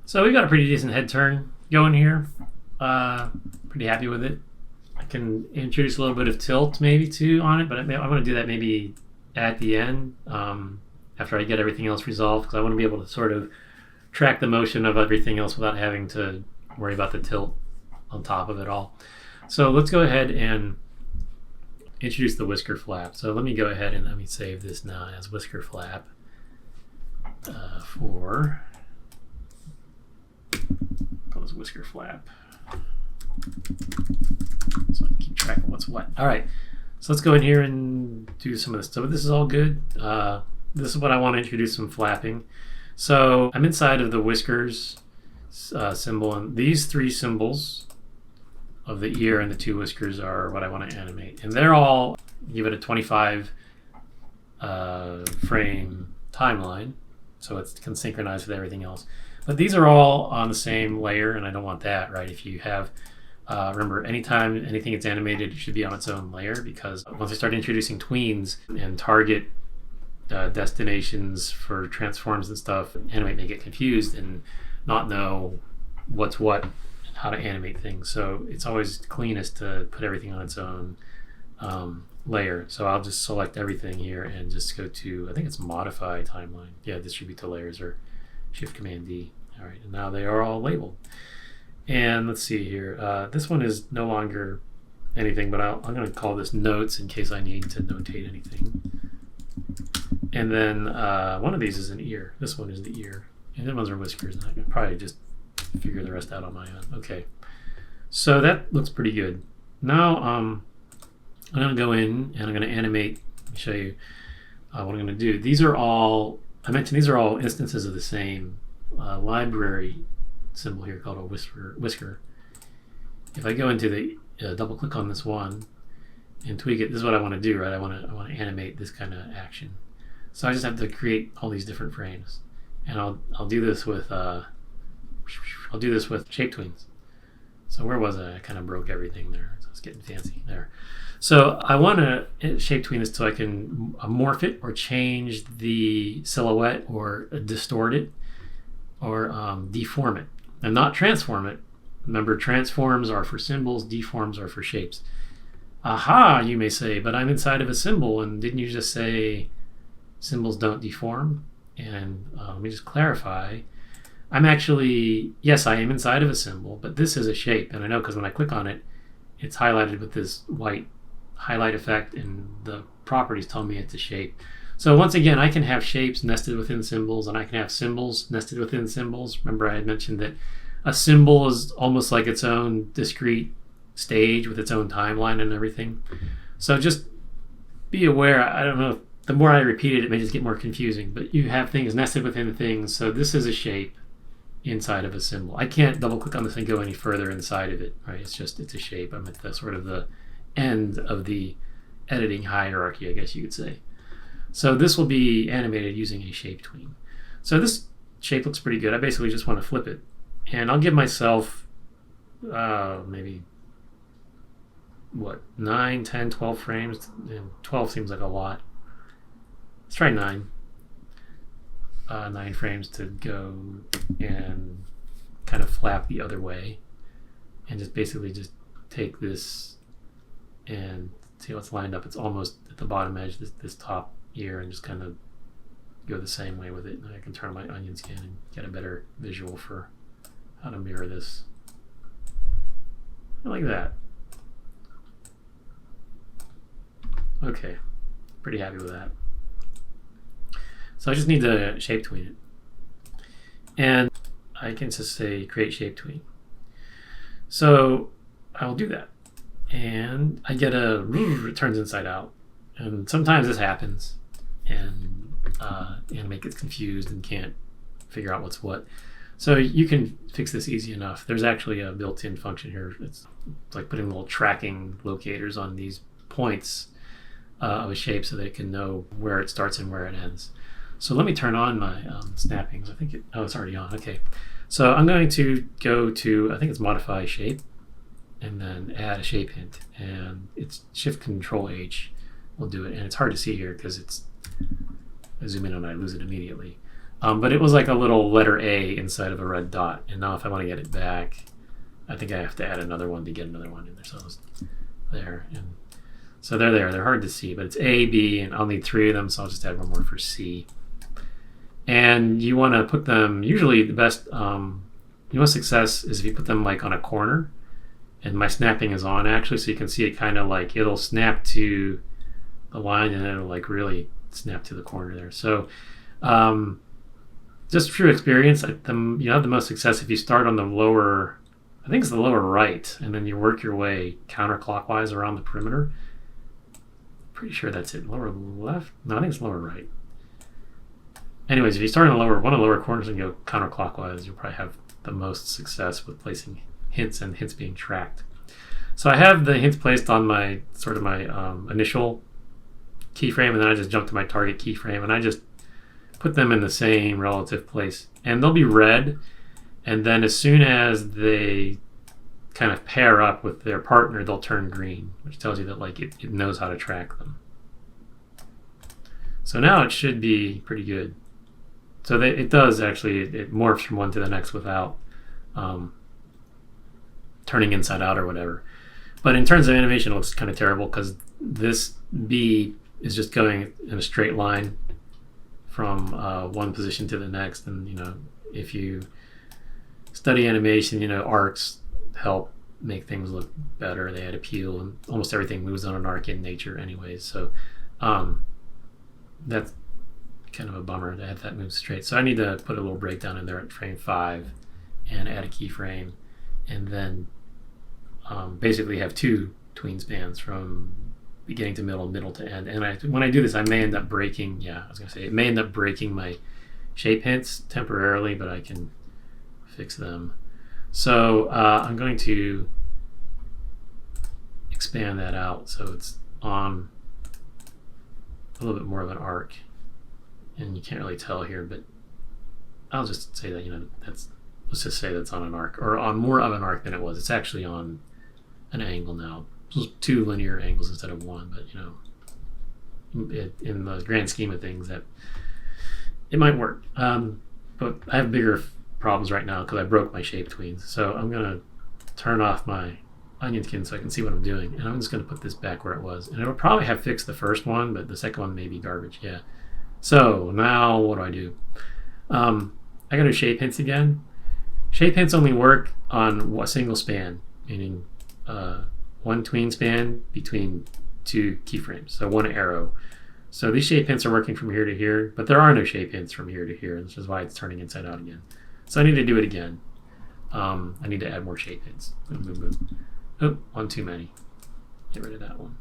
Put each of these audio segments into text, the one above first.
So we got a pretty decent head turn going here. Pretty happy with it. I can introduce a little bit of tilt maybe too on it, but I want to do that maybe at the end after I get everything else resolved, because I want to be able to sort of track the motion of everything else without having to worry about the tilt on top of it all. So let's go ahead and introduce the whisker flap. So let me go ahead and let me save this now as whisker flap for call this whisker flap, so I can keep track of what's what. All right, so let's go in here and do some of this. So this is all good. This is what I want to introduce, some flapping. So I'm inside of the whiskers symbol, and these three symbols of the ear and the two whiskers are what I want to animate. And they're all, give it a 25 frame timeline, so it can synchronize with everything else. But these are all on the same layer, and I don't want that, right? If you have, remember, anytime anything gets animated, it should be on its own layer, because once I start introducing tweens and target destinations for transforms and stuff, Animate may get confused and not know what's what, how to animate things. So it's always cleanest to put everything on its own layer. So I'll just select everything here and just go to, I think it's modify timeline. Yeah, distribute to layers, or Shift Command D. All right, and now they are all labeled. And let's see here. This one is no longer anything, but I'm going to call this notes in case I need to notate anything. And then one of these is an ear. This one is the ear. And then ones are whiskers, and I can probably just figure the rest out on my own. Okay, so that looks pretty good. Now I'm going to go in and I'm going to animate. Let me show you what I'm going to do. These are all, I mentioned these are all instances of the same library symbol here called a whisker. If I go into the double click on this one and tweak it, this is what I want to do, right? I want to animate this kind of action. So I just have to create all these different frames, and I'll do this with Shape Tweens. So where was I? I kind of broke everything there. So it's getting fancy there. So I want to Shape Tween this so I can morph it or change the silhouette or distort it or deform it, and not transform it. Remember, transforms are for symbols, deforms are for shapes. Aha, you may say, but I'm inside of a symbol, and didn't you just say symbols don't deform? And let me just clarify. I'm actually, yes, I am inside of a symbol, but this is a shape, and I know because when I click on it, it's highlighted with this white highlight effect, and the properties tell me it's a shape. So once again, I can have shapes nested within symbols, and I can have symbols nested within symbols. Remember, I had mentioned that a symbol is almost like its own discrete stage with its own timeline and everything. So just be aware. I don't know, the more I repeat it, it may just get more confusing, but you have things nested within things. So this is a shape inside of a symbol. I can't double click on this and go any further inside of it, right? It's a shape. I'm at the sort of the end of the editing hierarchy, I guess you could say. So this will be animated using a Shape Tween. So this shape looks pretty good. I basically just want to flip it, and I'll give myself maybe what, 9, 10, 12 frames. And 12 seems like a lot. Let's try 9. 9 frames to go and kind of flap the other way, and just basically just take this and see how it's lined up. It's almost at the bottom edge, this top ear, and just kind of go the same way with it. And I can turn my onion scan and get a better visual for how to mirror this. Like that. Okay, pretty happy with that. So I just need to Shape Tween it. And I can just say create Shape Tween. So I will do that. And I get it turns inside out. And sometimes this happens, and Animate gets confused and can't figure out what's what. So you can fix this easy enough. There's actually a built-in function here. It's like putting little tracking locators on these points of a shape so that it can know where it starts and where it ends. So let me turn on my snappings. I think it's already on. Okay. So I'm going to go to, I think it's modify shape, and then add a shape hint. And it's Shift Control H will do it. And it's hard to see here because I zoom in and I lose it immediately. But it was like a little letter A inside of a red dot. And now if I want to get it back, I think I have to add another one to get another one in there. So it's there. And so they're there. They're hard to see, but it's A, B, and I'll need 3 of them, so I'll just add one more for C. And you want to put them, usually the best, most success is if you put them like on a corner. And my snapping is on actually, so you can see it kind of like, it'll snap to the line and it'll like really snap to the corner there. So just through experience, you have the most success if you start on the lower, I think it's the lower right, and then you work your way counterclockwise around the perimeter. Pretty sure that's it. Lower left? No, I think it's lower right. Anyways, if you start on the one of the lower corners and go counterclockwise, you'll probably have the most success with placing hints and hints being tracked. So I have the hints placed on my sort of my initial keyframe, and then I just jump to my target keyframe, and I just put them in the same relative place. And they'll be red, and then as soon as they kind of pair up with their partner, they'll turn green, which tells you that like it knows how to track them. So now it should be pretty good. So it does actually, it morphs from one to the next without turning inside out or whatever. But in terms of animation, it looks kind of terrible because this B is just going in a straight line from one position to the next. And if you study animation, arcs help make things look better. They add appeal, and almost everything moves on an arc in nature anyways. So that's kind of a bummer to have that move straight. So I need to put a little breakdown in there at frame 5 and add a keyframe, and then basically have 2 tween spans from beginning to middle, middle to end. And when I do this, I may end up breaking, it may end up breaking my shape hints temporarily, but I can fix them. So I'm going to expand that out so it's on a little bit more of an arc. And you can't really tell here, but I'll just say that, let's just say that's on an arc, or on more of an arc than it was. It's actually on an angle now. So 2 linear angles instead of 1, but in the grand scheme of things, that it might work. But I have bigger problems right now because I broke my shape tweens. So I'm gonna turn off my onion skin so I can see what I'm doing, and I'm just gonna put this back where it was. And it'll probably have fixed the first one, but the second one may be garbage. Yeah. So now what do? I go to shape hints again. Shape hints only work on a single span, meaning one tween span between 2 keyframes, so 1 arrow. So these shape hints are working from here to here, but there are no shape hints from here to here, which is why it's turning inside out again. So I need to do it again. I need to add more shape hints. Boom, boom, boom. Oh, one too many. Get rid of that one.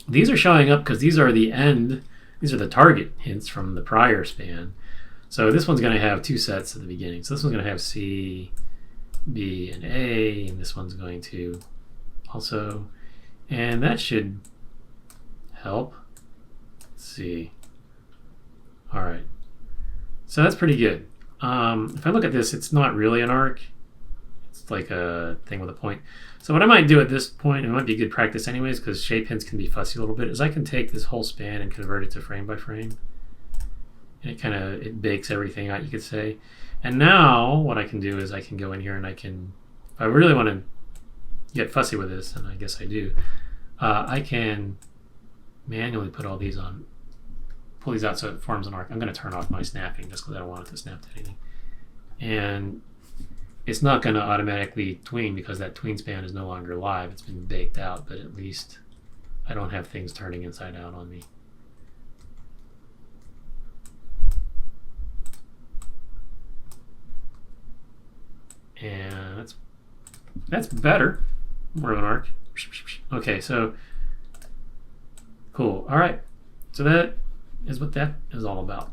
These are showing up because these are the end. These are the target hints from the prior span. So this one's going to have 2 sets at the beginning. So this one's going to have C, B, and A, and this one's going to also, and that should help. Let's see. All right. So that's pretty good. If I look at this, it's not really an arc. It's like a thing with a point. So what I might do at this point, and it might be good practice anyways, because shape hints can be fussy a little bit, is I can take this whole span and convert it to frame by frame. And it bakes everything out, you could say. And now what I can do is I can go in here and I can, if I really want to get fussy with this, and I guess I do, I can manually put all these on, pull these out so it forms an arc. I'm going to turn off my snapping just because I don't want it to snap to anything. And it's not going to automatically tween because that tween span is no longer live. It's been baked out, but at least I don't have things turning inside out on me. And that's better. More of an arc. Okay, so cool. All right. So that is what that is all about.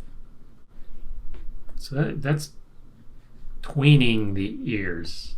So that's tweening the ears.